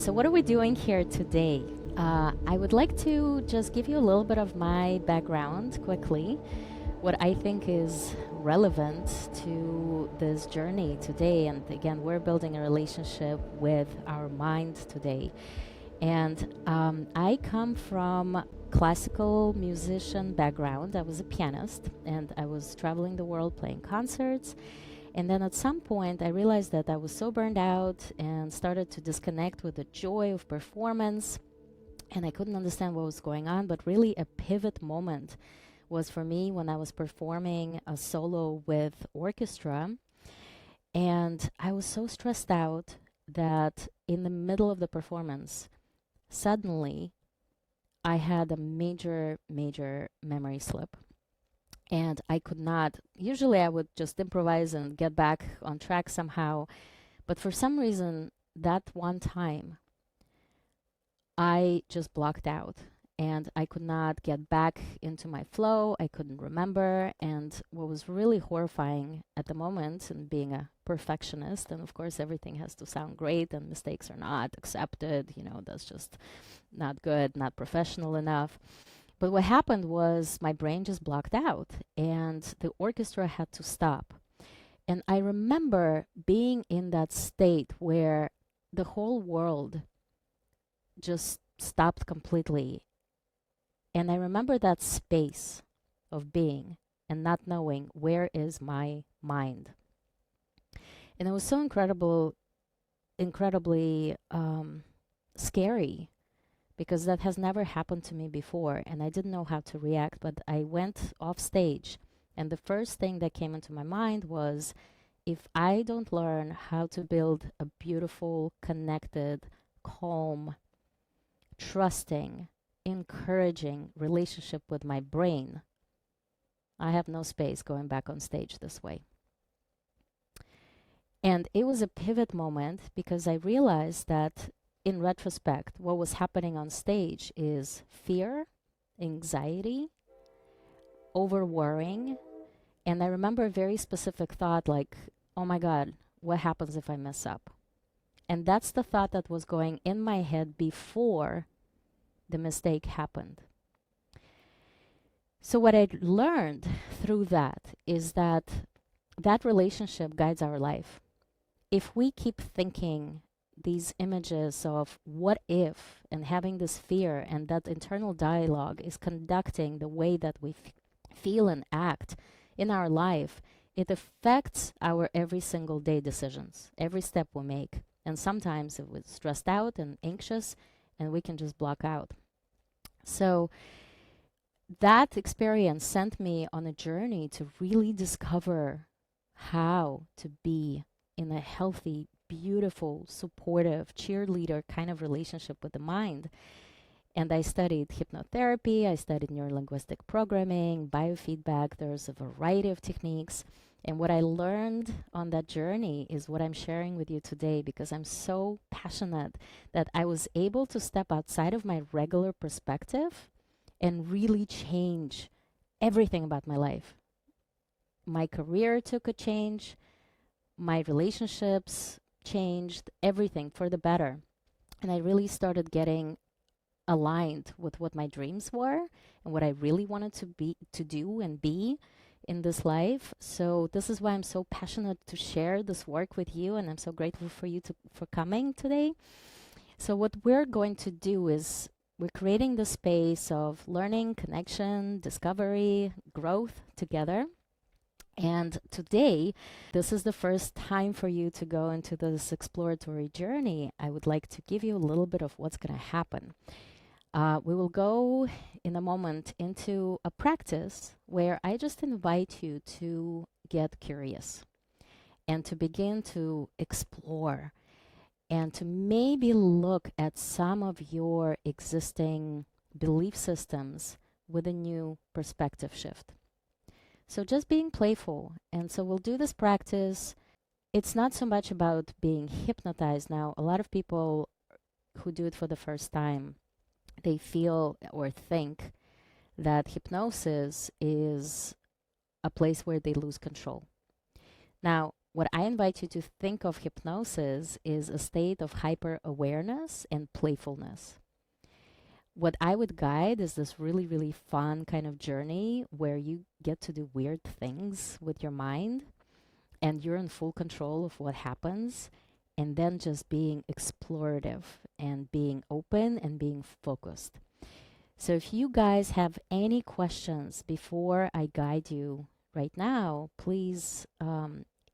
So what are we doing here today? I would like to just give you a little bit of my background quickly, what I think is relevant to this journey today. And again, we're building a relationship with our mind today. And I come from classical musician background. I was a pianist and I was traveling the world playing concerts. And then at some point, I realized that I was so burned out and started to disconnect with the joy of performance. And I couldn't understand what was going on. But really, a pivot moment was for me when I was performing a solo with orchestra. And I was so stressed out that in the middle of the performance, suddenly I had a major memory slip. And I could not. Usually, I would just improvise and get back on track somehow. But for some reason, that one time, I just blocked out and I could not get back into my flow. I couldn't remember. And what was really horrifying at the moment, and being a perfectionist, and of course, everything has to sound great and mistakes are not accepted, that's just not good, not professional enough. But what happened was my brain just blocked out and the orchestra had to stop. And I remember being in that state where the whole world just stopped completely. And I remember that space of being and not knowing where is my mind. And it was so incredibly scary because that has never happened to me before and I didn't know how to react, but I went off stage and the first thing that came into my mind was, if I don't learn how to build a beautiful, connected, calm, trusting, encouraging relationship with my brain, I have no space going back on stage this way. And it was a pivot moment because I realized that in retrospect, what was happening on stage is fear, anxiety, over worrying. And I remember a very specific thought like, oh my God, what happens if I mess up? And that's the thought that was going in my head before the mistake happened. So what I learned through that is that that relationship guides our life. If we keep thinking these images of what if and having this fear, and that internal dialogue is conducting the way that we feel and act in our life, it affects our every single day decisions, every step we make. And sometimes it was stressed out and anxious and we can just block out. So that experience sent me on a journey to really discover how to be in a healthy, beautiful, supportive, cheerleader kind of relationship with the mind. And I studied hypnotherapy, I studied neuro-linguistic programming, biofeedback. There's a variety of techniques. And what I learned on that journey is what I'm sharing with you today, because I'm so passionate that I was able to step outside of my regular perspective and really change everything about my life. My career took a change, my relationships changed, everything for the better. And I really started getting aligned with what my dreams were and what I really wanted to do and be in this life. So this is why I'm so passionate to share this work with you, and I'm so grateful for you for coming today. So what we're going to do is we're creating the space of learning, connection, discovery, growth together. And today, this is the first time for you to go into this exploratory journey. I would like to give you a little bit of what's going to happen. We will go in a moment into a practice where I just invite you to get curious and to begin to explore and to maybe look at some of your existing belief systems with a new perspective shift. So just being playful. And so we'll do this practice. It's not so much about being hypnotized. Now, a lot of people who do it for the first time, they feel or think that hypnosis is a place where they lose control. Now, what I invite you to think of hypnosis is a state of hyper awareness and playfulness. What I would guide is this really, really fun kind of journey where you get to do weird things with your mind and you're in full control of what happens, and then just being explorative and being open and being focused. So if you guys have any questions before I guide you right now, please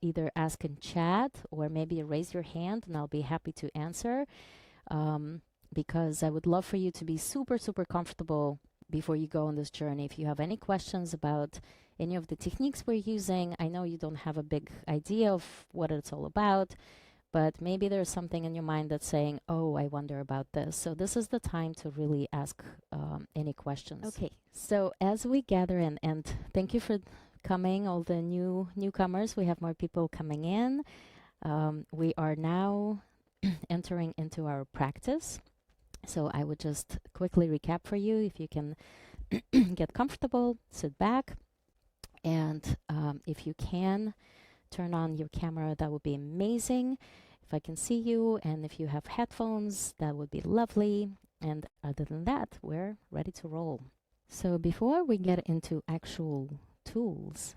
either ask in chat or maybe raise your hand and I'll be happy to answer, because I would love for you to be super, super comfortable before you go on this journey. If you have any questions about any of the techniques we're using, I know you don't have a big idea of what it's all about, but maybe there's something in your mind that's saying, oh, I wonder about this. So this is the time to really ask any questions. Okay, so as we gather in, and thank you for coming, all the newcomers. We have more people coming in. We are now entering into our practice. So I would just quickly recap for you. If you can get comfortable, sit back, and if you can, turn on your camera, that would be amazing. If I can see you, and if you have headphones, that would be lovely. And other than that, we're ready to roll. So before we get into actual tools,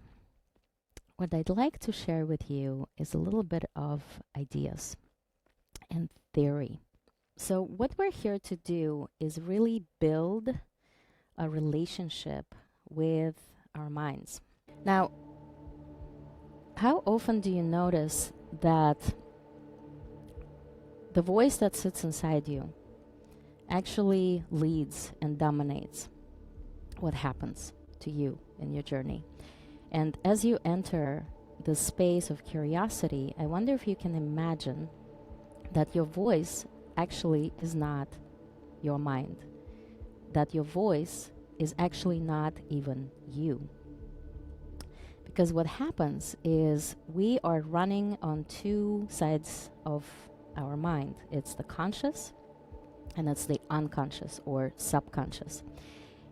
what I'd like to share with you is a little bit of ideas and theory. So what we're here to do is really build a relationship with our minds. Now, how often do you notice that the voice that sits inside you actually leads and dominates what happens to you in your journey? And as you enter the space of curiosity, I wonder if you can imagine that your voice actually is not your mind, that your voice is actually not even you. Because what happens is we are running on two sides of our mind. It's the conscious and it's the unconscious or subconscious.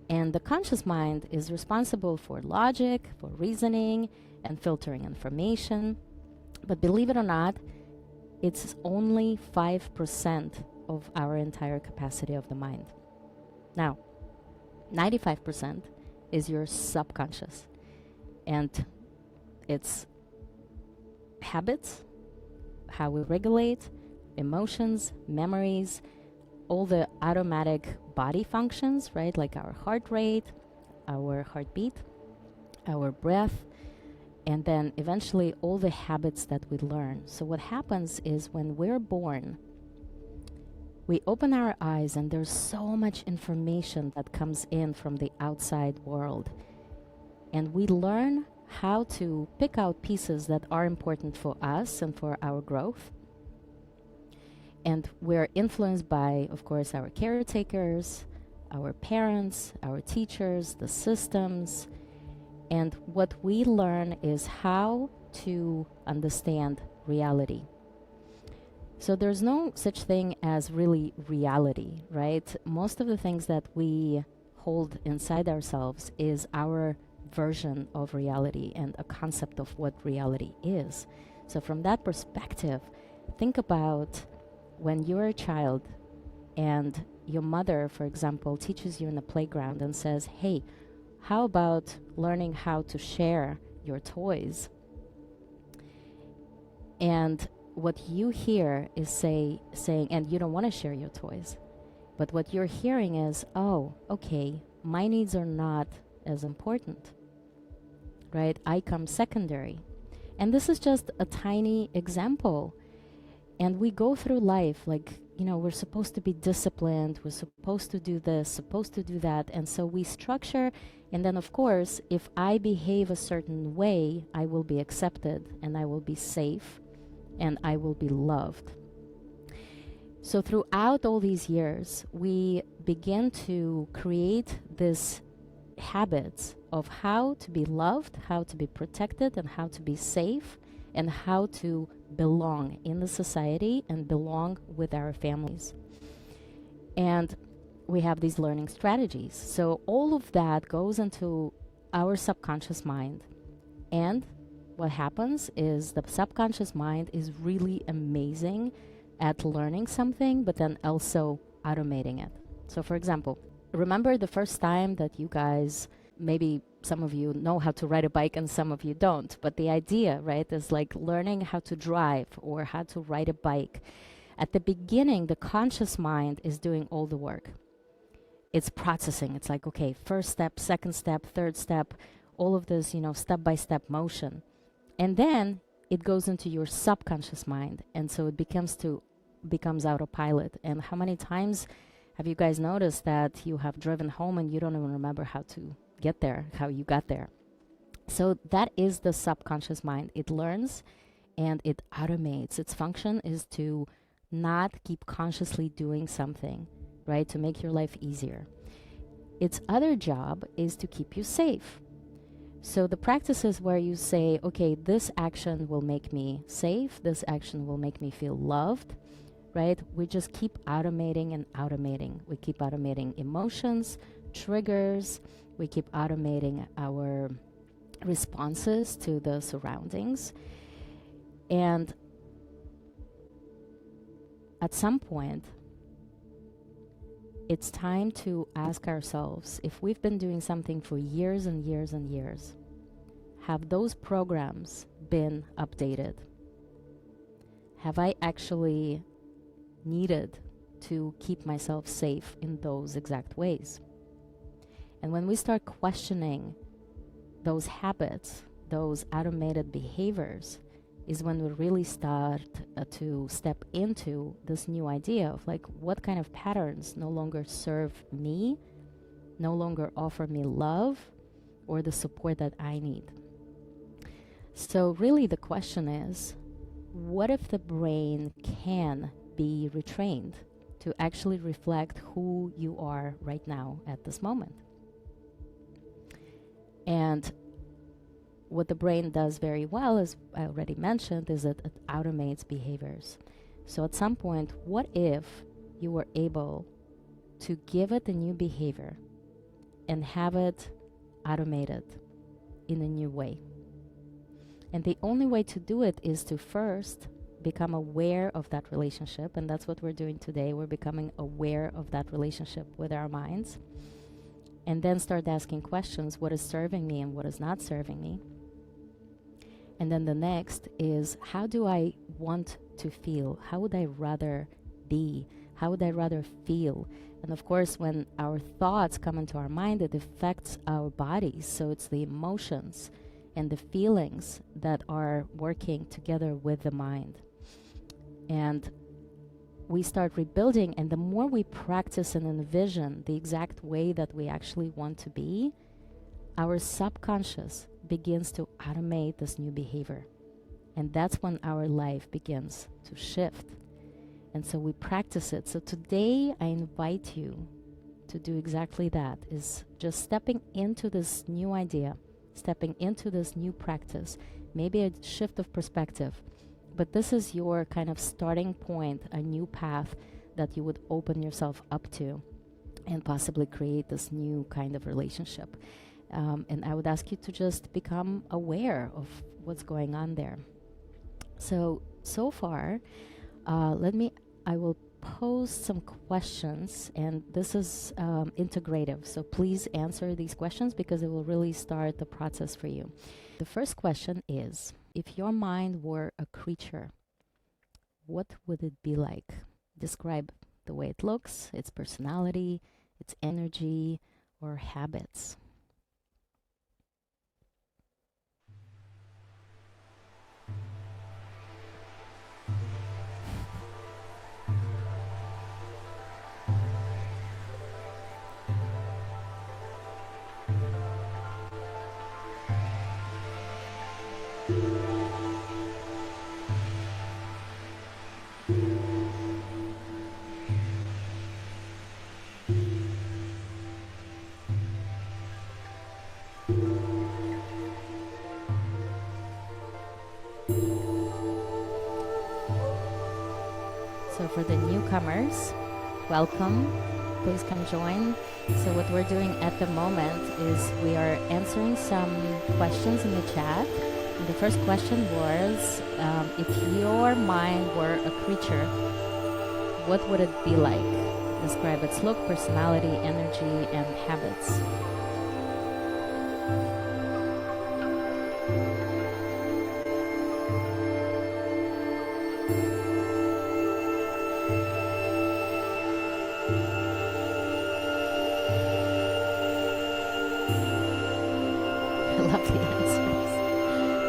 And the conscious mind is responsible for logic, for reasoning, and filtering information. But believe it or not, it's only 5% of our entire capacity of the mind. Now, 95% is your subconscious. And it's habits, how we regulate, emotions, memories, all the automatic body functions, right? Like our heart rate, our heartbeat, our breath, and then eventually all the habits that we learn. So what happens is when we're born, we open our eyes and there's so much information that comes in from the outside world. And we learn how to pick out pieces that are important for us and for our growth. And we're influenced by, of course, our caretakers, our parents, our teachers, the systems. And what we learn is how to understand reality. So there's no such thing as really reality, right? Most of the things that we hold inside ourselves is our version of reality and a concept of what reality is. So from that perspective, think about when you're a child and your mother, for example, teaches you in the playground and says, hey, how about learning how to share your toys? And what you hear is saying, and you don't want to share your toys, but what you're hearing is, oh, okay, my needs are not as important, right? I come secondary. And this is just a tiny example. And we go through life like, you know, we're supposed to be disciplined, we're supposed to do this, supposed to do that. And so we structure, and then of course, if I behave a certain way, I will be accepted and I will be safe and I will be loved. So throughout all these years, we begin to create this habits of how to be loved, how to be protected, and how to be safe, and how to belong in the society and belong with our families. And we have these learning strategies. So all of that goes into our subconscious mind. And what happens is the subconscious mind is really amazing at learning something, but then also automating it. So for example, remember the first time that you guys, maybe some of you know how to ride a bike and some of you don't, but the idea, right, is like learning how to drive or how to ride a bike. At the beginning, the conscious mind is doing all the work. It's processing. It's like, okay, first step, second step, third step, all of this, step-by-step motion. And then it goes into your subconscious mind. And so it becomes autopilot. And how many times have you guys noticed that you have driven home and you don't even remember how to get there, how you got there? So that is the subconscious mind. It learns and it automates. Its function is to not keep consciously doing something, right? To make your life easier. Its other job is to keep you safe. So the practices where you say, okay, this action will make me safe, this action will make me feel loved, right? We just keep automating and automating. We keep automating emotions, triggers, we keep automating our responses to the surroundings. And at some point, it's time to ask ourselves, if we've been doing something for years and years and years, have those programs been updated? Have I actually needed to keep myself safe in those exact ways? And when we start questioning those habits, those automated behaviors, is when we really start to step into this new idea of like, what kind of patterns no longer serve me, no longer offer me love or the support that I need. So really the question is, what if the brain can be retrained to actually reflect who you are right now at this moment? And what the brain does very well, as I already mentioned, is that it automates behaviors. So at some point, what if you were able to give it a new behavior and have it automated in a new way? And the only way to do it is to first become aware of that relationship. And that's what we're doing today. We're becoming aware of that relationship with our minds. And then start asking questions, what is serving me and what is not serving me? And then the next is, how do I want to feel? How would I rather be? How would I rather feel? And of course, when our thoughts come into our mind, it affects our bodies. So it's the emotions and the feelings that are working together with the mind. And we start rebuilding, and the more we practice and envision the exact way that we actually want to be, our subconscious begins to automate this new behavior. And that's when our life begins to shift. And so we practice it. So today I invite you to do exactly that, is just stepping into this new idea, stepping into this new practice, maybe a shift of perspective. But this is your kind of starting point, a new path that you would open yourself up to and possibly create this new kind of relationship. And I would ask you to just become aware of what's going on there. So far, I will pose some questions, and this is integrative. So please answer these questions because it will really start the process for you. The first question is, if your mind were a creature, what would it be like? Describe the way it looks, its personality, its energy, or habits. So for the newcomers, welcome. Please come join. So what we're doing at the moment is we are answering some questions in the chat. And the first question was, if your mind were a creature, what would it be like? Describe its look, personality, energy, and habits. I love the answers.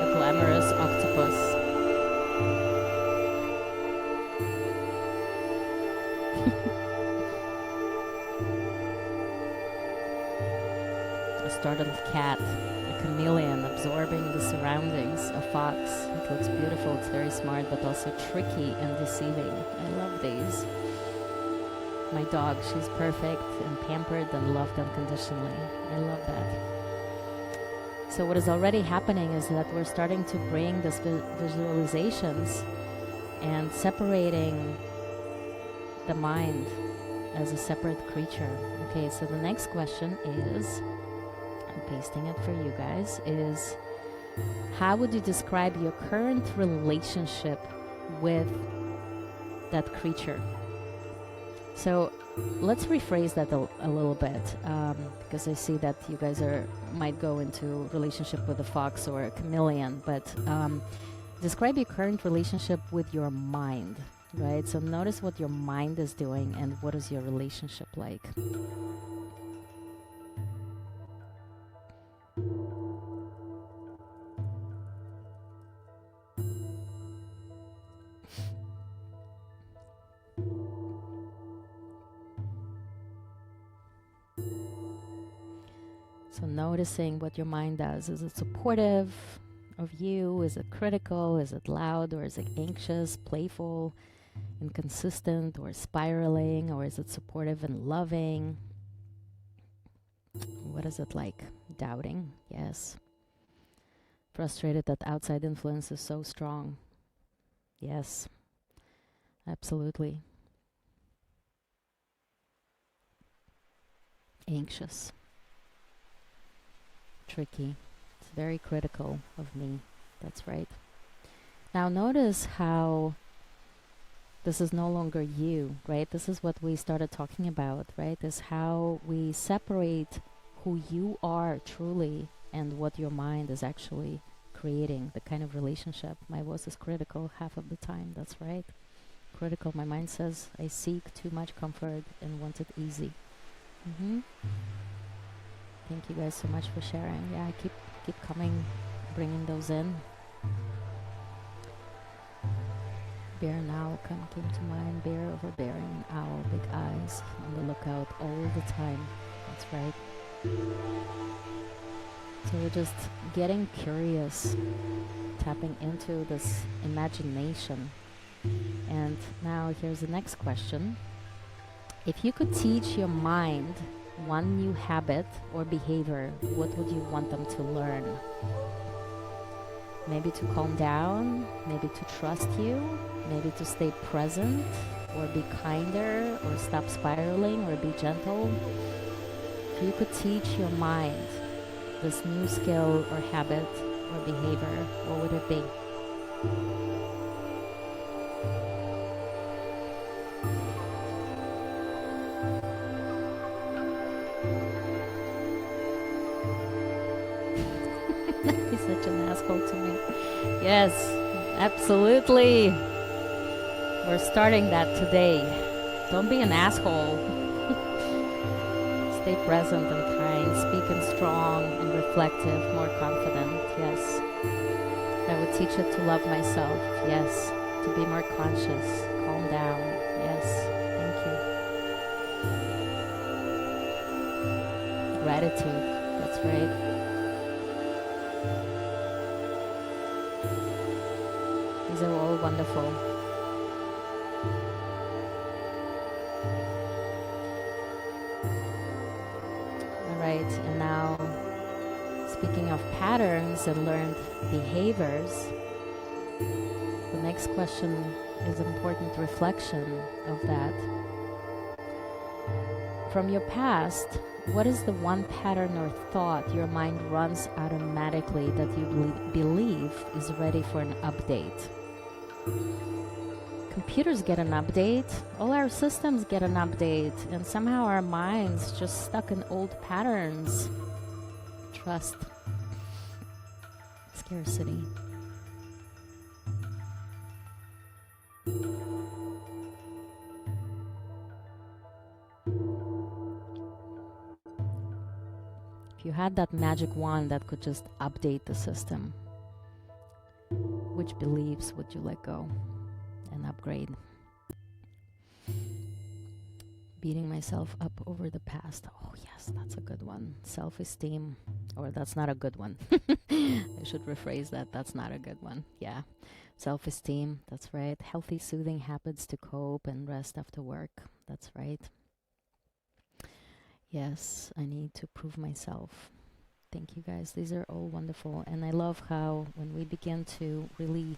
A glamorous octopus. A startled cat, a chameleon absorbing the surroundings, a fox. It looks beautiful, it's very smart, but also tricky and deceiving. I love these. My dog, she's perfect and pampered and loved unconditionally. I love that. So what is already happening is that we're starting to bring these visualizations and separating the mind as a separate creature. Okay, so the next question is, I'm pasting it for you guys, is how would you describe your current relationship with that creature? So let's rephrase that a little bit, because I see that you guys might go into relationship with a fox or a chameleon, but describe your current relationship with your mind, right? So notice what your mind is doing and what is your relationship like. So noticing what your mind does. Is it supportive of you? Is it critical? Is it loud? Or is it anxious, playful, inconsistent, or spiraling? Or is it supportive and loving? What is it like? Doubting? Yes. Frustrated that outside influence is so strong? Yes. Absolutely. Anxious. Tricky. It's very critical of me. That's right. Now notice how this is no longer you, right? This is what we started talking about, right? Is how we separate who you are truly and what your mind is actually creating, the kind of relationship. My voice is critical half of the time. That's right. Critical. My mind says I seek too much comfort and want it easy. Thank you guys so much for sharing. Yeah, I keep coming, bringing those in. Bear and owl came to mind. Bear overbearing, owl, big eyes, on the lookout all the time. That's right. So we're just getting curious, tapping into this imagination. And now here's the next question. If you could teach your mind one new habit or behavior, what would you want them to learn? Maybe to calm down, maybe to trust you, maybe to stay present, or be kinder, or stop spiraling, or be gentle. If you could teach your mind this new skill or habit or behavior, what would it be? He's such an asshole to me. Yes, absolutely. We're starting that today. Don't be an asshole. Stay present and kind, speak and strong and reflective, more confident. Yes. I would teach it to love myself. Yes. To be more conscious, calm down. Yes. Thank you. Gratitude. That's right. These are all wonderful. All right, and now speaking of patterns and learned behaviors, the next question is an important reflection of that. From your past, What is the one pattern or thought your mind runs automatically that you believe is ready for an update? Computers get an update, all our systems get an update, and somehow our minds just stuck in old patterns. Trust. Scarcity. If you had that magic wand that could just update the system, which beliefs would you let go and upgrade? Beating myself up over the past. Oh yes, that's a good one. Self-esteem. Or that's not a good one. I should rephrase that. That's not a good one. Yeah. Self-esteem. That's right. Healthy, soothing habits to cope and rest after work. That's right. Yes, I need to prove myself. Thank you guys. These are all wonderful. And I love how when we begin to really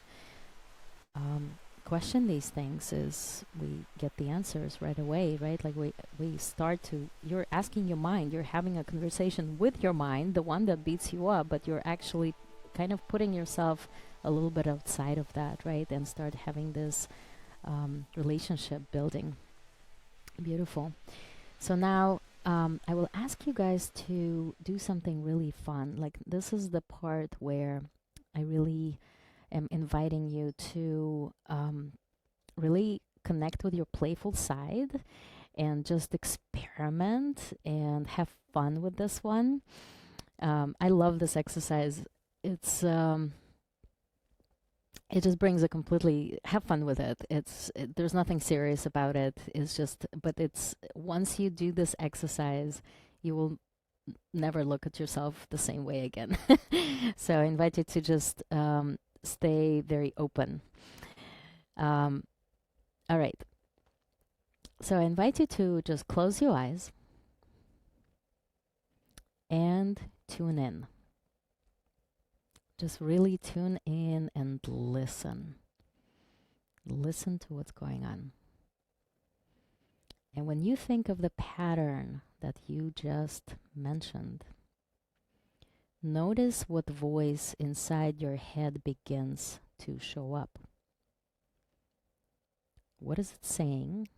question these things is we get the answers right away, right? Like we start to, you're asking your mind, you're having a conversation with your mind, the one that beats you up, but you're actually kind of putting yourself a little bit outside of that, right? And start having this relationship building. Beautiful. So now I will ask you guys to do something really fun. Like this is the part where I really am inviting you to really connect with your playful side and just experiment and have fun with this one. I love this exercise. It's it just brings a completely have fun with it. There's nothing serious about it. It's just, but it's once you do this exercise, you will never look at yourself the same way again. So I invite you to just stay very open. All right. So I invite you to just close your eyes and tune in. Just really tune in and listen. Listen to what's going on. And when you think of the pattern that you just mentioned, notice what voice inside your head begins to show up. What is it saying?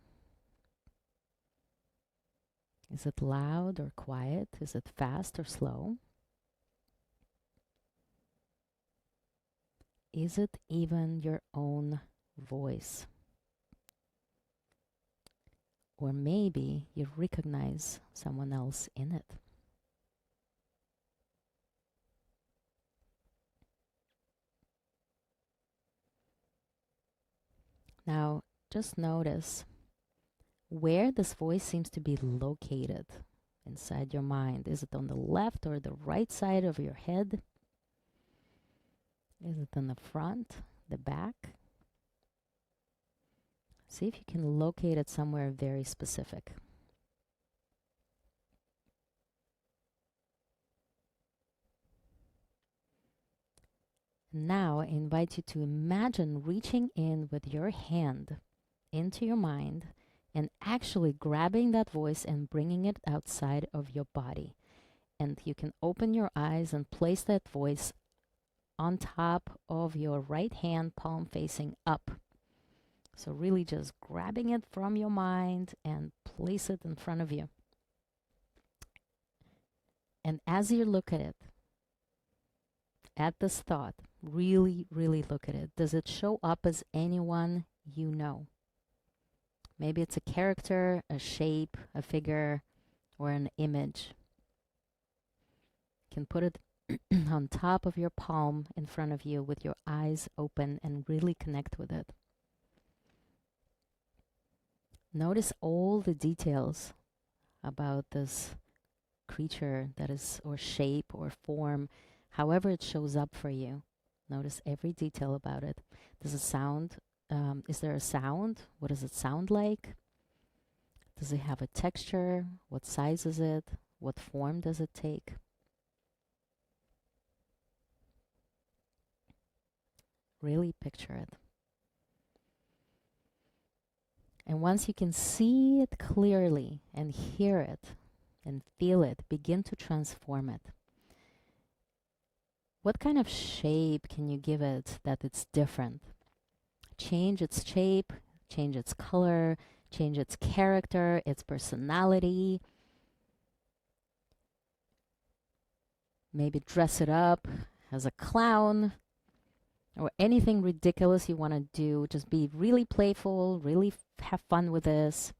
Is it loud or quiet? Is it fast or slow? Is it even your own voice? Or maybe you recognize someone else in it. Now, just notice where this voice seems to be located inside your mind. Is it on the left or the right side of your head? Is it in the front, the back? See if you can locate it somewhere very specific. Now I invite you to imagine reaching in with your hand into your mind and actually grabbing that voice and bringing it outside of your body. And you can open your eyes and place that voice on top of your right hand, palm facing up. So really just grabbing it from your mind and place it in front of you. And as you look at this thought, really, really look at it. Does it show up as anyone you know? Maybe it's a character, a shape, a figure, or an image. You can put it on top of your palm in front of you with your eyes open and really connect with it. Notice all the details about this creature that is, or shape or form, however it shows up for you. Notice every detail about it. Does it sound, is there a sound? What does it sound like? Does it have a texture? What size is it? What form does it take? Really picture it. And once you can see it clearly and hear it, and feel it. Begin to transform it. What kind of shape can you give it that it's different? Change its shape, change its color, change its character, its personality. Maybe dress it up as a clown or anything ridiculous you want to do. Just be really playful, really have fun with this.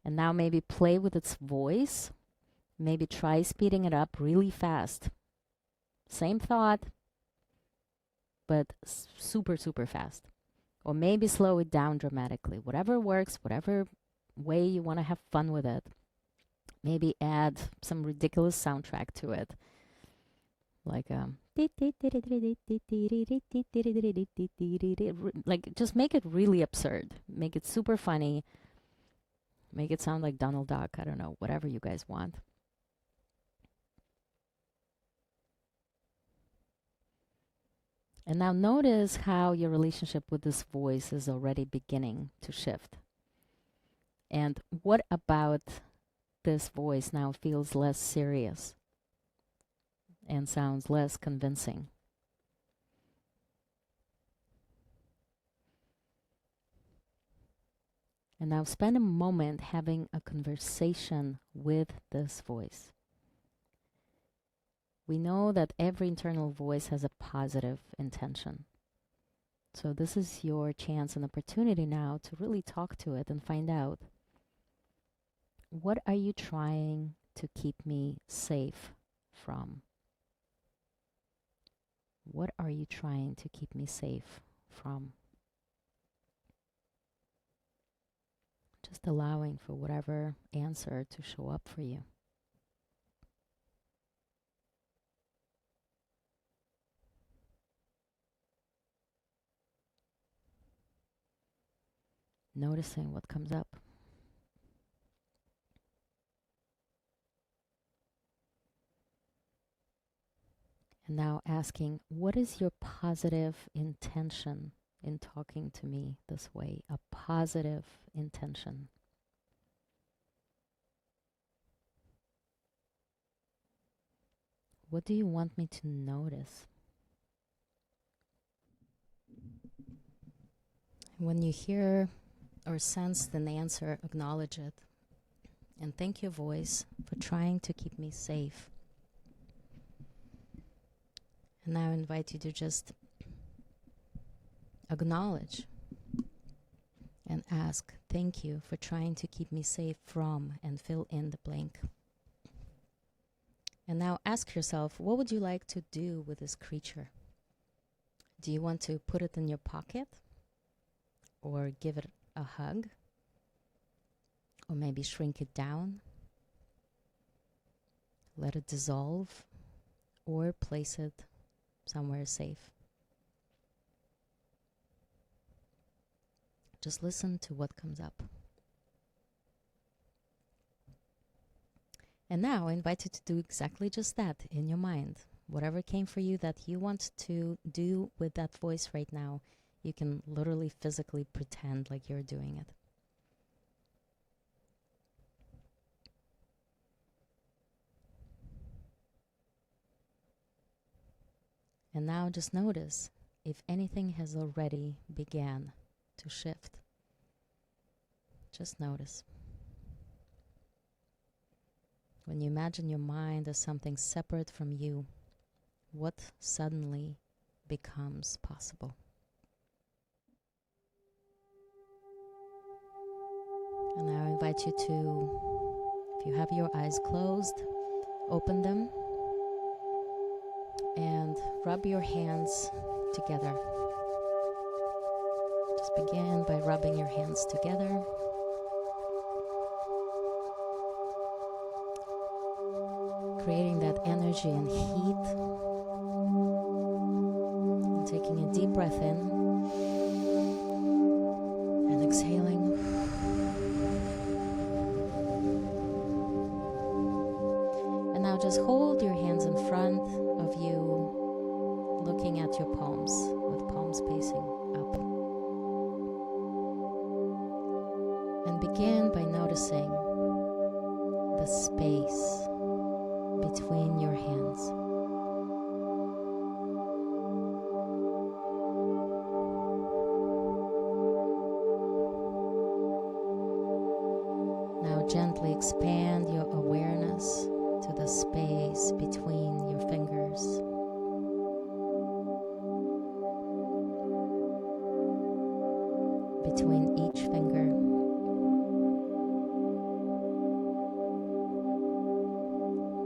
And now maybe play with its voice. Maybe try speeding it up really fast. Same thought, but super, super fast. Or maybe slow it down dramatically. Whatever works, whatever way you want to have fun with it. Maybe add some ridiculous soundtrack to it. Like just make it really absurd. Make it super funny. Make it sound like Donald Duck. I don't know, whatever you guys want. And now notice how your relationship with this voice is already beginning to shift. And what about this voice now feels less serious and sounds less convincing? And now spend a moment having a conversation with this voice. We know that every internal voice has a positive intention. So this is your chance and opportunity now to really talk to it and find out, what are you trying to keep me safe from? What are you trying to keep me safe from? Just allowing for whatever answer to show up for you. Noticing what comes up. And now asking, what is your positive intention in talking to me this way? A positive intention. What do you want me to notice? When you hear or sense an answer, acknowledge it. And thank your voice for trying to keep me safe. And now I invite you to just acknowledge and ask, thank you for trying to keep me safe from, and fill in the blank. And now ask yourself, what would you like to do with this creature? Do you want to put it in your pocket? Or give it a hug? Or maybe shrink it down? Let it dissolve? Or place it somewhere safe? Just listen to what comes up. And now I invite you to do exactly just that in your mind. Whatever came for you that you want to do with that voice right now, you can literally physically pretend like you're doing it. And now just notice if anything has already began to shift. Just notice. When you imagine your mind as something separate from you, what suddenly becomes possible? And now I invite you to, if you have your eyes closed, open them and rub your hands together. Just begin by rubbing your hands together. Creating that energy and heat. And taking a deep breath in. And exhaling. And now just hold your hands in front of you, looking at your palms, with palms facing up. And begin by noticing the space between your hands. Now gently expand your awareness to the space between your fingers. Between each finger.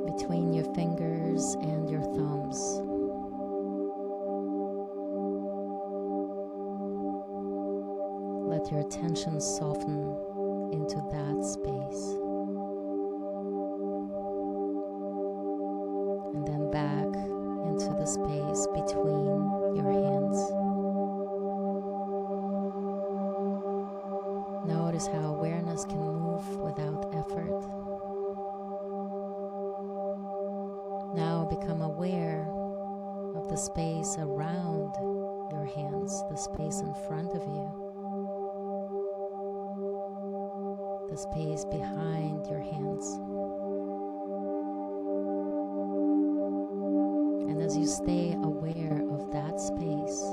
Between your fingers and your thumbs. Let your attention soften into that space. And then back into the space between your hands. Notice how awareness can move without effort. Now become aware of the space around your hands, the space in front of you, the space behind your hands. And as you stay aware of that space,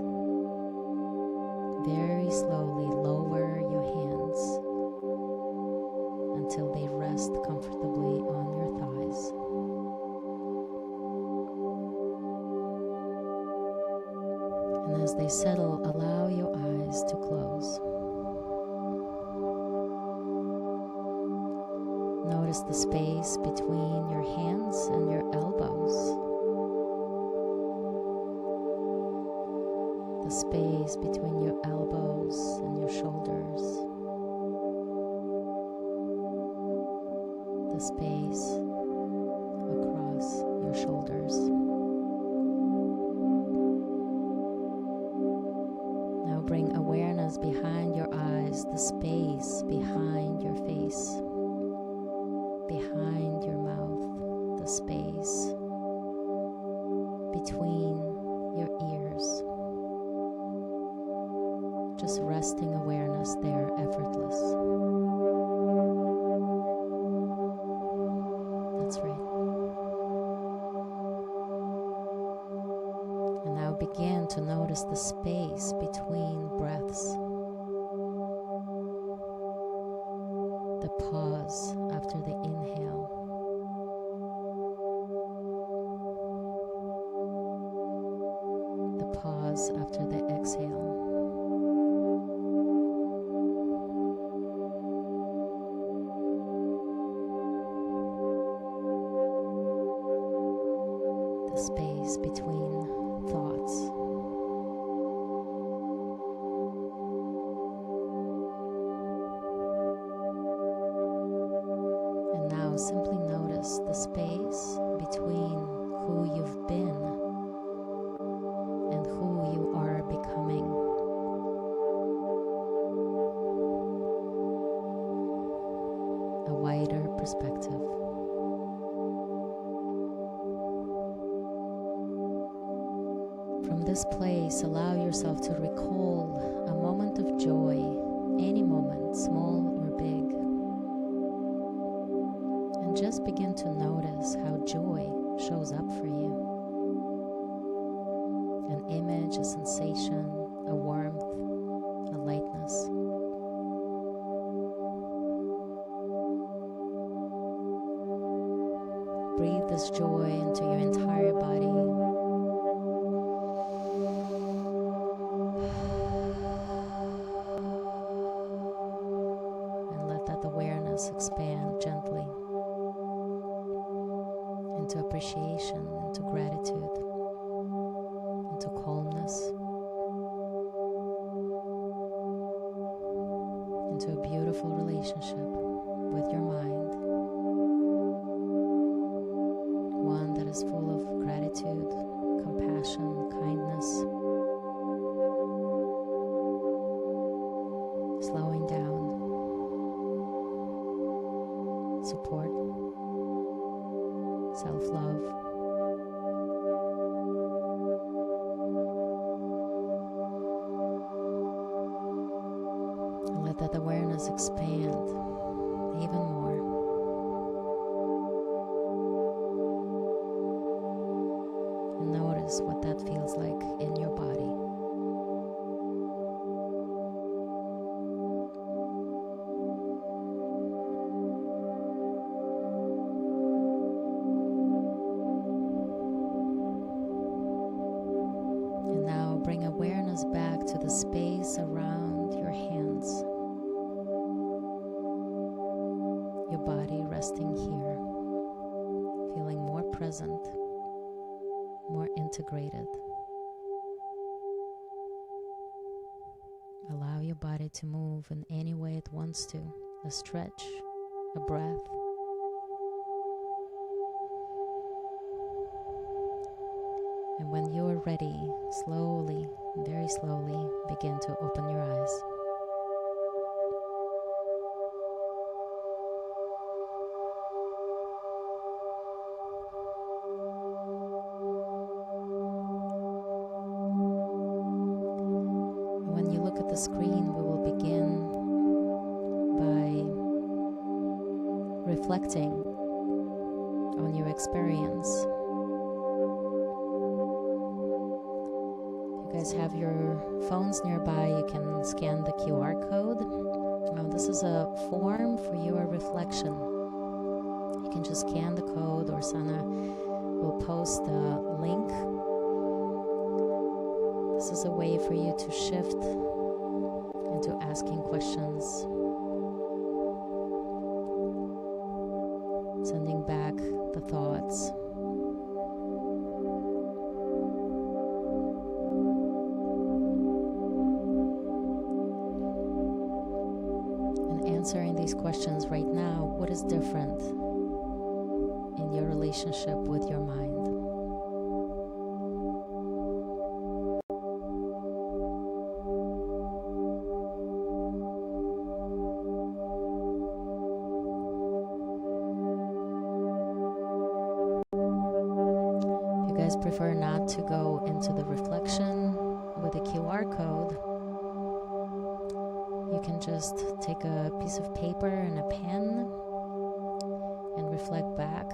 very slowly lower your hands until they rest comfortably on your thighs. And as they settle, allow your eyes to close. Notice the space between your hands and your elbows. The space between your elbows and your shoulders. The space across your shoulders. Now bring awareness behind your eyes, the space behind your face, behind your mouth, the space between your ears. Just resting awareness there, effortless. That's right. And now begin to notice the space between breaths. The pause after the inhale. The pause after the exhale. The space between thoughts. And now simply notice the space between who you've been and who you are becoming. A wider perspective. From this place, allow yourself to recall a moment of joy, any moment, small or big. And just begin to notice how joy shows up for you. An image, a sensation, a warmth, a lightness. Breathe this joy into your entire body. Expand gently into appreciation, into gratitude, into calmness, into a beautiful relationship with your mind, one that is full of gratitude, compassion, kindness, slowing down, support, self-love. And let that awareness expand even more. and notice what that feels like in your body. And now bring awareness back to the space around your hands. Your body resting here, feeling more present, more integrated. Allow your body to move in any way it wants to, a stretch, a breath. And when you're ready, slowly, very slowly, begin to open your eyes. When you look at the screen, we will begin by reflecting on your experience. If you guys have your phones nearby, you can scan the QR code. Now, this is a form for your reflection. You can just scan the code, or Sana will post the link. This is a way for you to shift into asking questions, sending back the thoughts. And answering these questions right now, what is different in your relationship with your mind? Prefer not to go into the reflection with a QR code, you can just take a piece of paper and a pen and reflect back.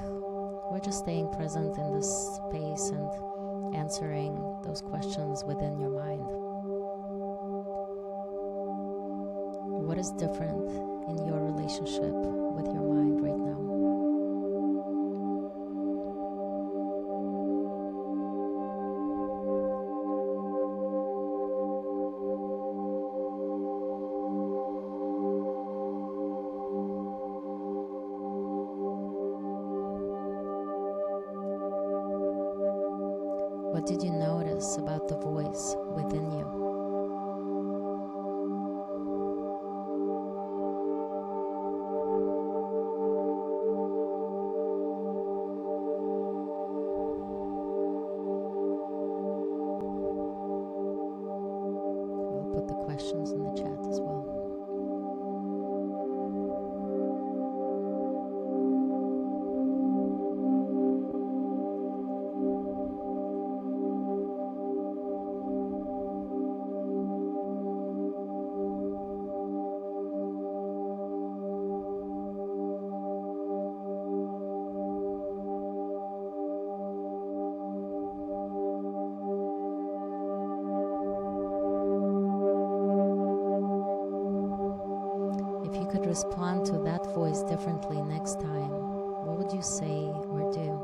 We're just staying present in this space and answering those questions within your mind. What is different in your relationship with your mind right now? What did you notice about the voice within you? We'll put the questions in the chat as well. Respond to that voice differently next time, what would you say or do?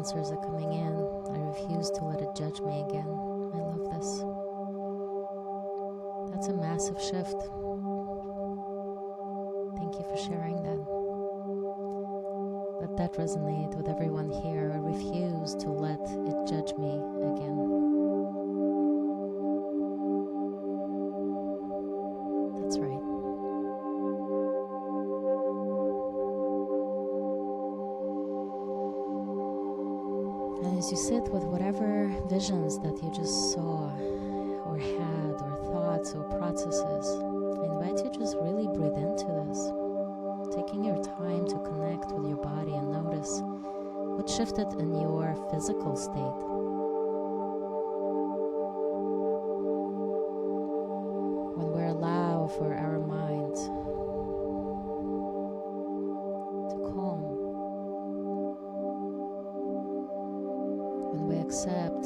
answers are coming in. I refuse to let it judge me again. I love this. That's a massive shift. Thank you for sharing that. Let that resonate with everyone here. I refuse to let it judge me again. That's right. And as you sit with whatever visions that you just saw or had or thoughts or processes, I invite you just really breathe into this, taking your time to connect with your body and notice what shifted in your physical state. When we allow for our mind to calm, when we accept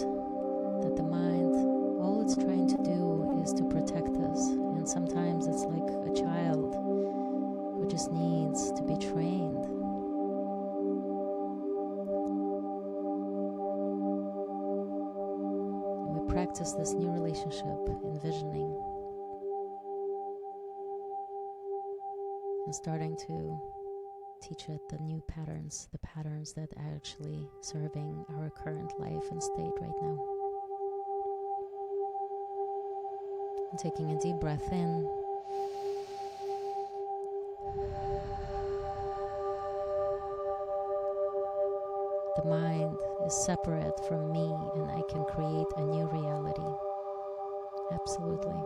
that the mind, all it's trying to do is to protect us, and sometimes it's like a child who just needs to be trained. And we practice this new relationship, envisioning, and starting to teach it the new patterns, the patterns that are actually serving our current life and state right now. And taking a deep breath in. The mind is separate from me and I can create a new reality. Absolutely.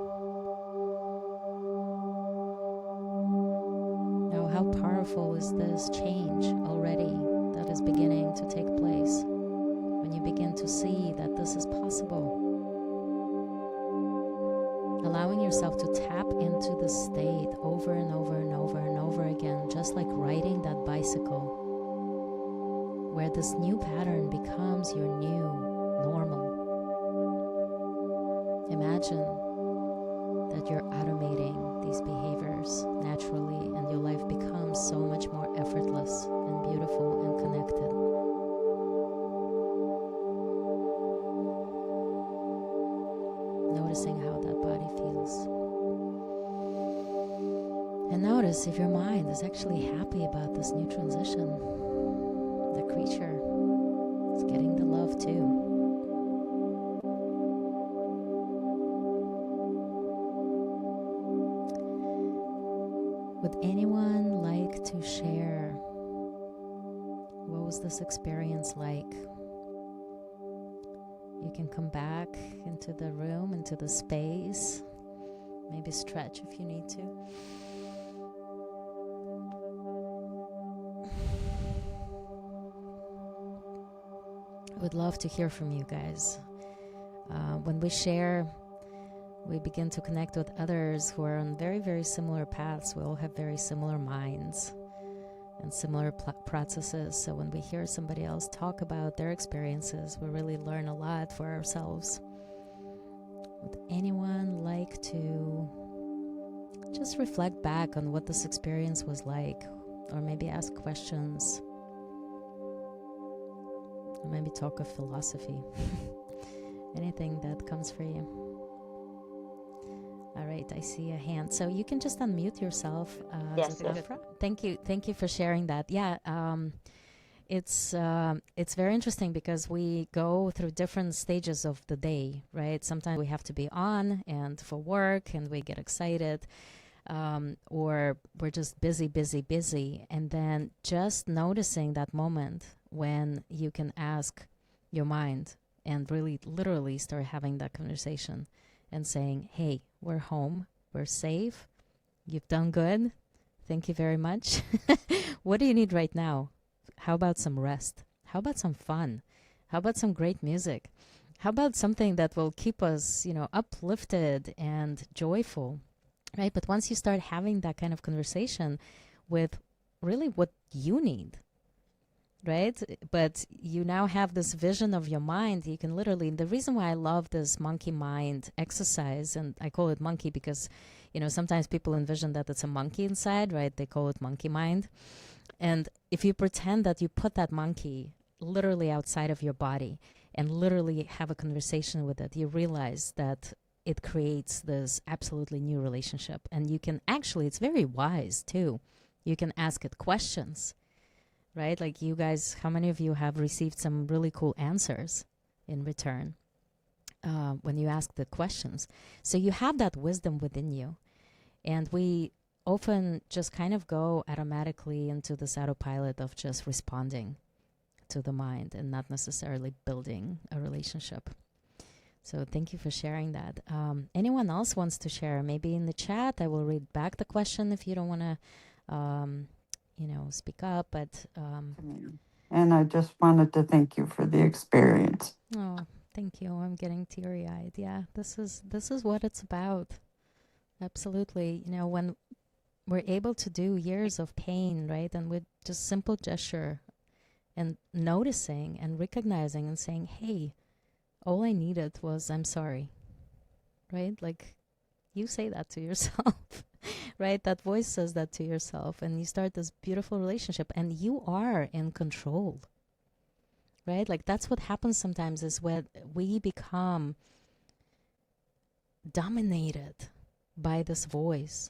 Now, how powerful is this change already that is beginning to take place when you begin to see that this is possible? Allowing yourself to tap into the state over and over and over and over again, just like riding that bicycle, where this new pattern becomes your new normal. Imagine that you're automating these behaviors naturally and your life becomes so much more effortless and beautiful and connected. Noticing how that body feels. And notice if your mind is actually happy about this new transition. The creature is getting the love too. Would anyone like to share what was this experience like? You can come back into the room, into the space. Maybe stretch if you need to. I would love to hear from you guys. When we share, we begin to connect with others who are on very, very similar paths. We all have very similar minds and similar processes. So when we hear somebody else talk about their experiences, we really learn a lot for ourselves. Would anyone like to just reflect back on what this experience was like, or maybe ask questions, or maybe talk of philosophy? Anything that comes for you. All right, I see a hand. So you can just unmute yourself. Yes. Thank you for sharing that. Yeah, it's very interesting because we go through different stages of the day, right? Sometimes we have to be on and for work and we get excited, or we're just busy. And then just noticing that moment when you can ask your mind and really literally start having that conversation and saying, hey, we're home, we're safe, you've done good, thank you very much. What do you need right now? How about some rest? How about some fun? How about some great music? How about something that will keep us, uplifted and joyful, right? But once you start having that kind of conversation with really what you need, right? But you now have this vision of your mind. You can literally, the reason why I love this monkey mind exercise, and I call it monkey because, sometimes people envision that it's a monkey inside, right? They call it monkey mind. And if you pretend that you put that monkey literally outside of your body and literally have a conversation with it, you realize that it creates this absolutely new relationship. And you can actually, it's very wise too. You can ask it questions, right? Like you guys, how many of you have received some really cool answers in return when you ask the questions? So you have that wisdom within you. And we often just kind of go automatically into this autopilot of just responding to the mind and not necessarily building a relationship. So thank you for sharing that. Anyone else wants to share? Maybe in the chat, I will read back the question if you don't want to, speak up. But and I just wanted to thank you for the experience. Oh, thank you. I'm getting teary-eyed. Yeah, this is what it's about. Absolutely. When we're able to do years of pain, right, and with just simple gesture and noticing and recognizing and saying, hey, all I needed was I'm sorry, right? Like you say that to yourself, right? That voice says that to yourself, and you start this beautiful relationship, and you are in control, right? Like that's what happens sometimes is when we become dominated by this voice.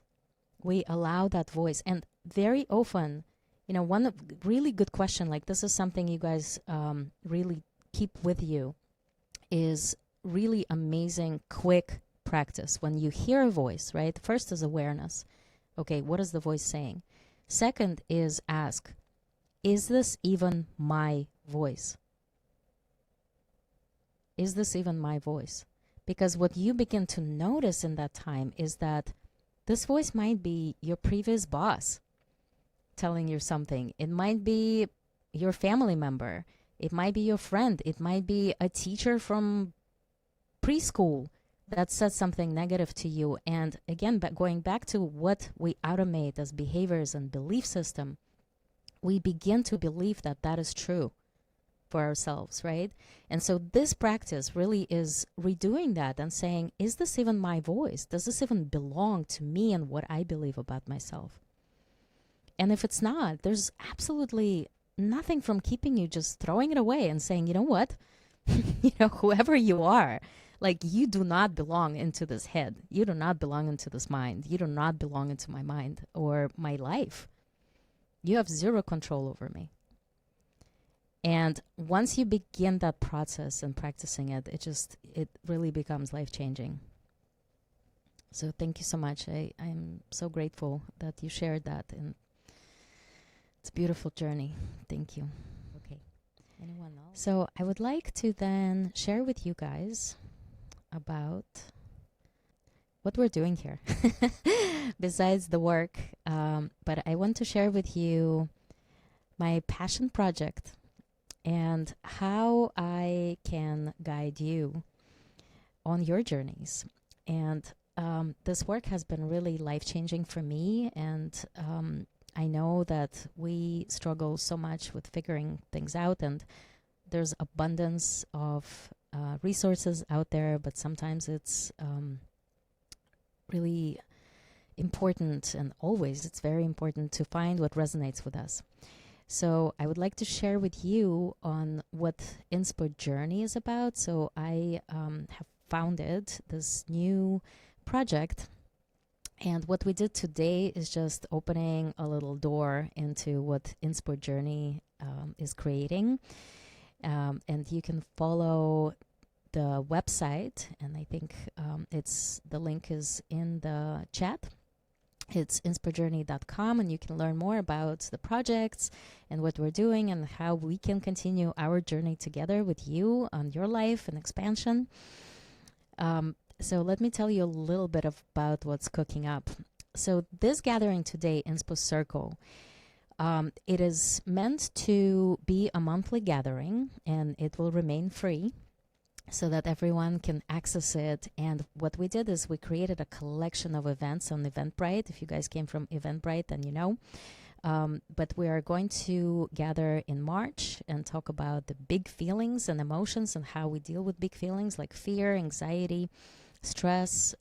We allow that voice, and very often, one really good question, like this is something you guys really keep with you, is really amazing, quick practice. When you hear a voice, right? First is awareness. Okay, what is the voice saying? Second is ask, is this even my voice? Is this even my voice? Because what you begin to notice in that time is that this voice might be your previous boss telling you something. It might be your family member. It might be your friend. It might be a teacher from preschool that said something negative to you. And again, going back to what we automate as behaviors and belief system, we begin to believe that that is true for ourselves, right? And so this practice really is redoing that and saying, is this even my voice? Does this even belong to me and what I believe about myself? And if it's not, there's absolutely nothing from keeping you just throwing it away and saying, you know what? Whoever you are, like you do not belong into this head. You do not belong into this mind. You do not belong into my mind or my life. You have zero control over me. And once you begin that process and practicing it, it really becomes life-changing. So thank you so much. I'm so grateful that you shared that. And it's a beautiful journey. Thank you. Okay. Anyone else? So I would like to then share with you guys about what we're doing here besides the work. But I want to share with you my passion project and how I can guide you on your journeys. And this work has been really life-changing for me, and I know that we struggle so much with figuring things out, and there's abundance of resources out there, but sometimes it's really important, and always it's very important to find what resonates with us. So I would like to share with you on what Inspo Journey is about. So I have founded this new project, and what we did today is just opening a little door into what Inspo Journey is creating. And you can follow the website, and I think the link is in the chat. It's inspojourney.com, and you can learn more about the projects and what we're doing and how we can continue our journey together with you on your life and expansion. So let me tell you a little bit about what's cooking up. So this gathering today, Inspo Circle, it is meant to be a monthly gathering, and it will remain free so that everyone can access it. And what we did is we created a collection of events on Eventbrite. If you guys came from Eventbrite, then you know. But we are going to gather in March and talk about the big feelings and emotions and how we deal with big feelings like fear, anxiety, stress.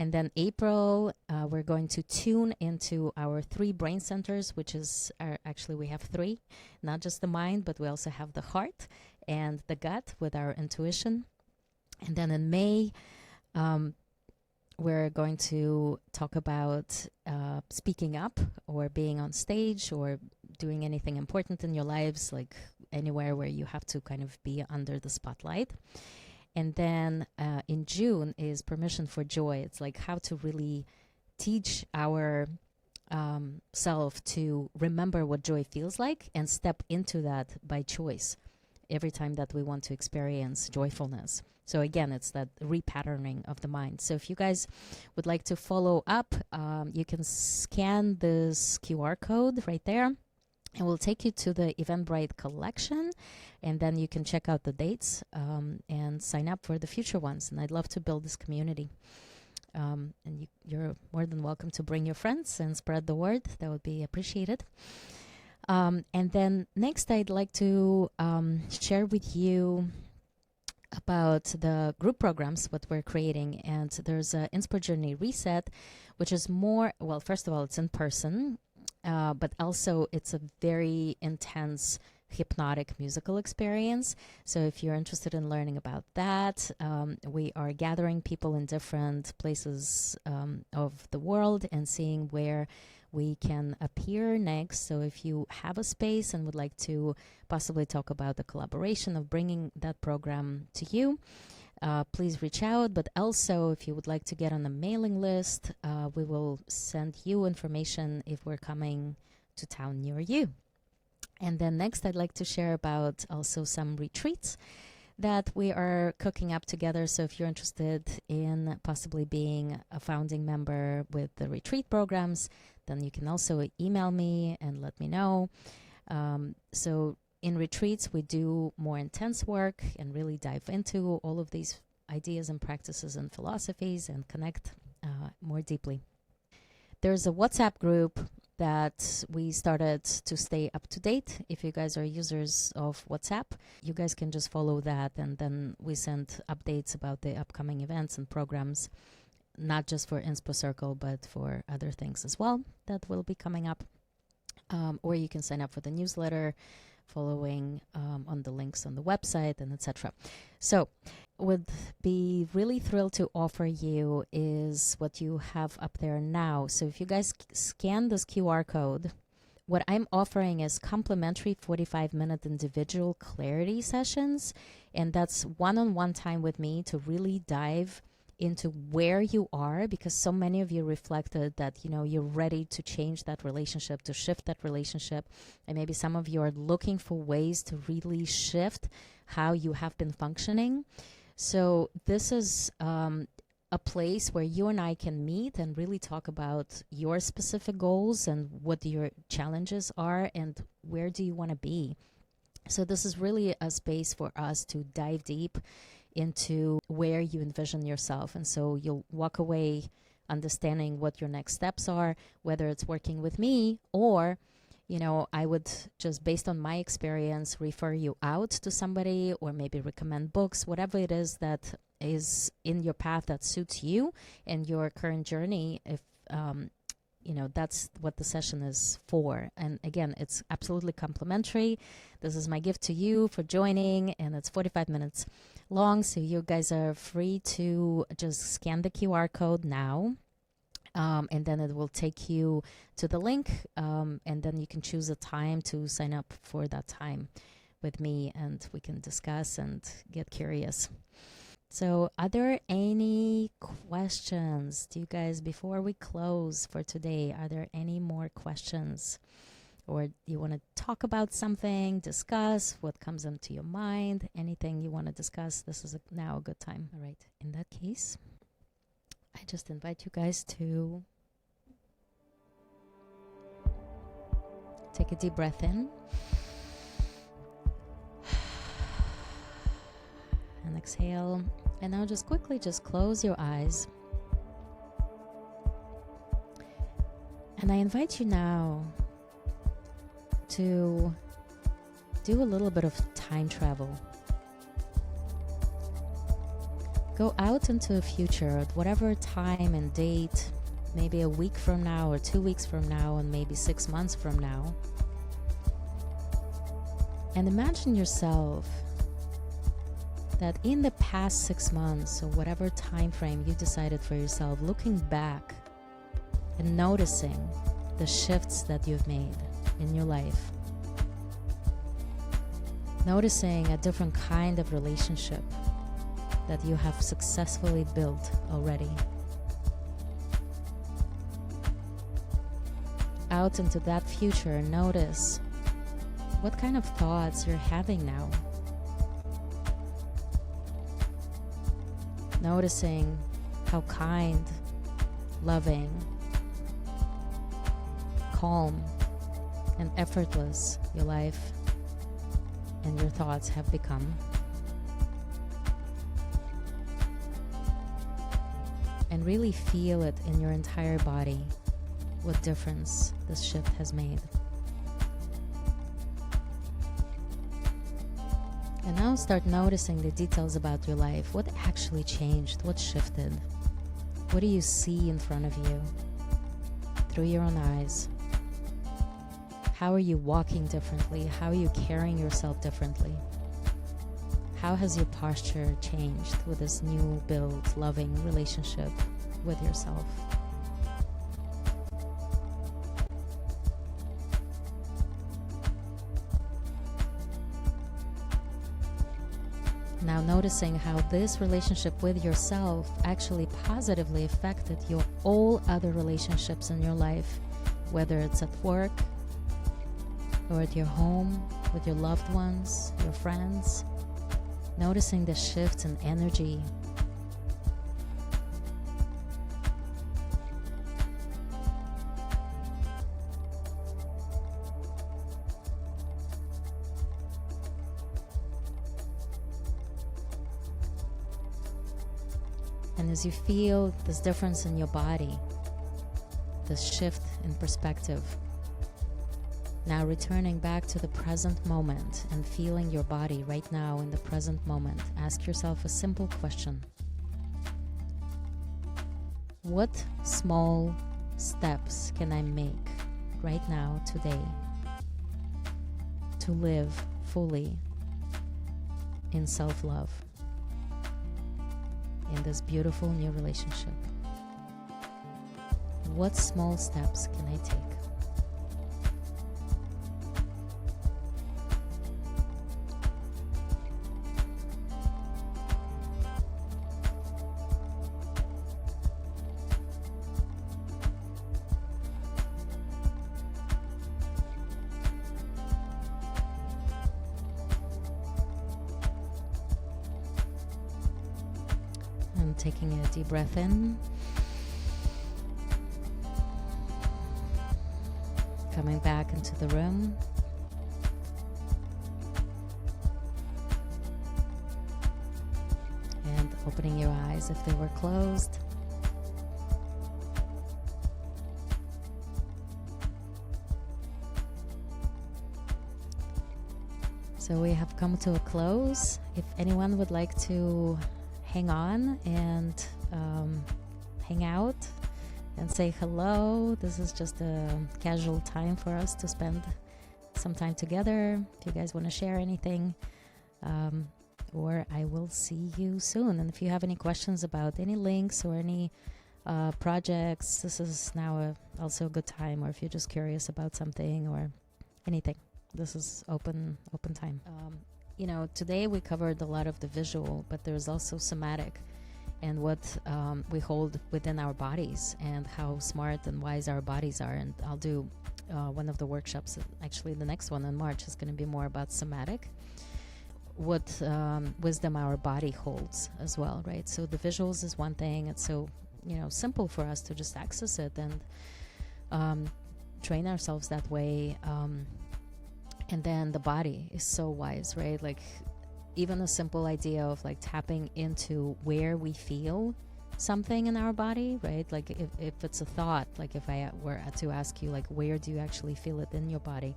And then April, we're going to tune into our 3 brain centers, which is actually we have 3, not just the mind, but we also have the heart and the gut with our intuition. And then in May, we're going to talk about speaking up or being on stage or doing anything important in your lives, like anywhere where you have to kind of be under the spotlight. And then in June is permission for joy. It's like how to really teach our self to remember what joy feels like and step into that by choice every time that we want to experience joyfulness. So again, it's that repatterning of the mind. So if you guys would like to follow up, you can scan this QR code right there. It will take you to the Eventbrite collection, and then you can check out the dates and sign up for the future ones. And I'd love to build this community. And you're more than welcome to bring your friends and spread the word. That would be appreciated. And then next, I'd like to share with you about the group programs, what we're creating. And there's a Inspo Journey Reset, which is more, well, first of all, it's in person. But also it's a very intense hypnotic musical experience. So if you're interested in learning about that, we are gathering people in different places of the world and seeing where we can appear next. So if you have a space and would like to possibly talk about the collaboration of bringing that program to you, please reach out. But also, if you would like to get on the mailing list, we will send you information if we're coming to town near you. And then next, I'd like to share about also some retreats that we are cooking up together. So if you're interested in possibly being a founding member with the retreat programs, then you can also email me and let me know. So in retreats, we do more intense work and really dive into all of these ideas and practices and philosophies and connect more deeply. There's a WhatsApp group that we started to stay up to date. If you guys are users of WhatsApp, you guys can just follow that, and then we send updates about the upcoming events and programs, not just for Inspo Circle, but for other things as well that will be coming up. Or you can sign up for the newsletter, following on the links on the website, and etc. So would be really thrilled to offer you is what you have up there now. So if you guys scan this QR code, what I'm offering is complimentary 45-minute individual clarity sessions, and that's one-on-one time with me to really dive into where you are, because so many of you reflected that, you know, you're ready to change that relationship, to shift that relationship, and maybe some of you are looking for ways to really shift how you have been functioning. So this is a place where you and I can meet and really talk about your specific goals and what your challenges are and where do you want to be. So this is really a space for us to dive deep into where you envision yourself. And so you'll walk away understanding what your next steps are, whether it's working with me or, you know, I would just, based on my experience, refer you out to somebody or maybe recommend books, whatever it is that is in your path that suits you and your current journey. If, you know, that's what the session is for. And again, it's absolutely complimentary. This is my gift to you for joining, and it's 45 minutes long. So you guys are free to just scan the QR code now. And then it will take you to the link, and then you can choose a time to sign up for that time with me, and we can discuss and get curious. So are there any questions? Do you guys, before we close for today, are there any more questions? Or you want to talk about something, discuss what comes into your mind, anything you want to discuss? This is now a good time. All right. In that case, I just invite you guys to take a deep breath in and exhale. And now just quickly just close your eyes. And I invite you now to do a little bit of time travel. go out into the future at whatever time and date, maybe a week from now or 2 weeks from now and maybe 6 months from now. And imagine yourself that in the past 6 months or whatever time frame you decided for yourself, looking back and noticing the shifts that you've made in your life. Noticing a different kind of relationship that you have successfully built already. Out into that future, notice what kind of thoughts you're having now. Noticing how kind, loving, calm, and effortless your life and your thoughts have become. And really feel it in your entire body, what difference this shift has made. And now start noticing the details about your life. What actually changed? What shifted? What do you see in front of you through your own eyes? How are you walking differently? How are you carrying yourself differently? How has your posture changed with this new built, loving relationship with yourself? Now noticing how this relationship with yourself actually positively affected your all other relationships in your life, whether it's at work or at your home, with your loved ones, your friends. Noticing the shifts in energy. And as you feel this difference in your body, this shift in perspective, now returning back to the present moment and feeling your body right now in the present moment, ask yourself a simple question. What small steps can I make right now, today, to live fully in self-love, in this beautiful new relationship? What small steps can I take? And taking a deep breath in, coming back into the room, and opening your eyes if they were closed. So we have come to a close. If anyone would like to hang on and hang out and say hello, this is just a casual time for us to spend some time together. If you guys want to share anything, or I will see you soon. And if you have any questions about any links or any projects, this is now also a good time. Or if you're just curious about something or anything, this is open time. Today we covered a lot of the visual, but there's also somatic and what we hold within our bodies and how smart and wise our bodies are. And I'll do one of the workshops, actually the next one in March is going to be more about somatic, what wisdom our body holds as well, right? So the visuals is one thing. It's so simple for us to just access it and train ourselves that way. And then the body is so wise, right? Like even a simple idea of like tapping into where we feel something in our body, right? Like if it's a thought, like if I were to ask you, like, where do you actually feel it in your body?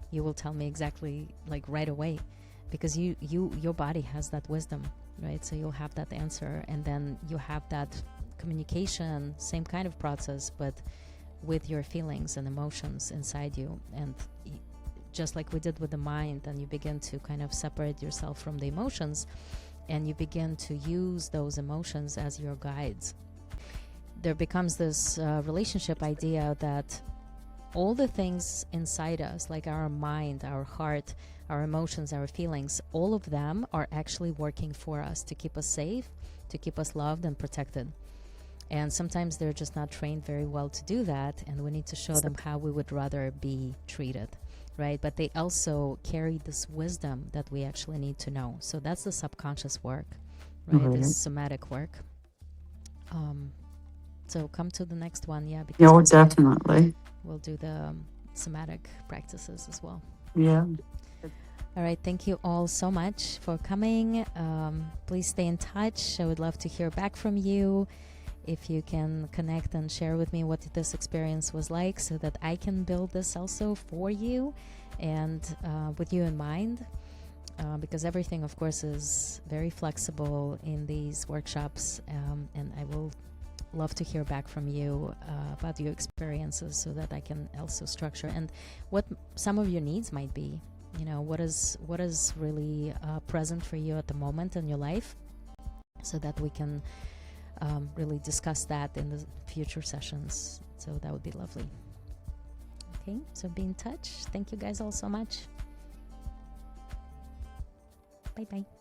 You will tell me exactly, like right away, because your body has that wisdom. right? So you'll have that answer, and then you have that communication, same kind of process, but with your feelings and emotions inside you. And just like we did with the mind, and you begin to kind of separate yourself from the emotions, and you begin to use those emotions as your guides. There becomes this relationship idea that all the things inside us, like our mind, our heart, our emotions, our feelings, all of them are actually working for us to keep us safe, to keep us loved and protected. And sometimes they're just not trained very well to do that, and we need to show them how we would rather be treated, right? But they also carry this wisdom that we actually need to know. So that's the subconscious work, right? This somatic work. So come to the next one, yeah, because Definitely. we'll do the somatic practices as well. Yeah. All right, thank you all so much for coming. Please stay in touch. I would love to hear back from you. If you can connect and share with me what this experience was like, so that I can build this also for you and with you in mind, because everything, of course, is very flexible in these workshops, and I will love to hear back from you about your experiences, so that I can also structure and what some of your needs might be. You know, what is really present for you at the moment in your life, so that we can really discuss that in the future sessions. So that would be lovely. Okay, so be in touch. Thank you guys all so much. Bye bye.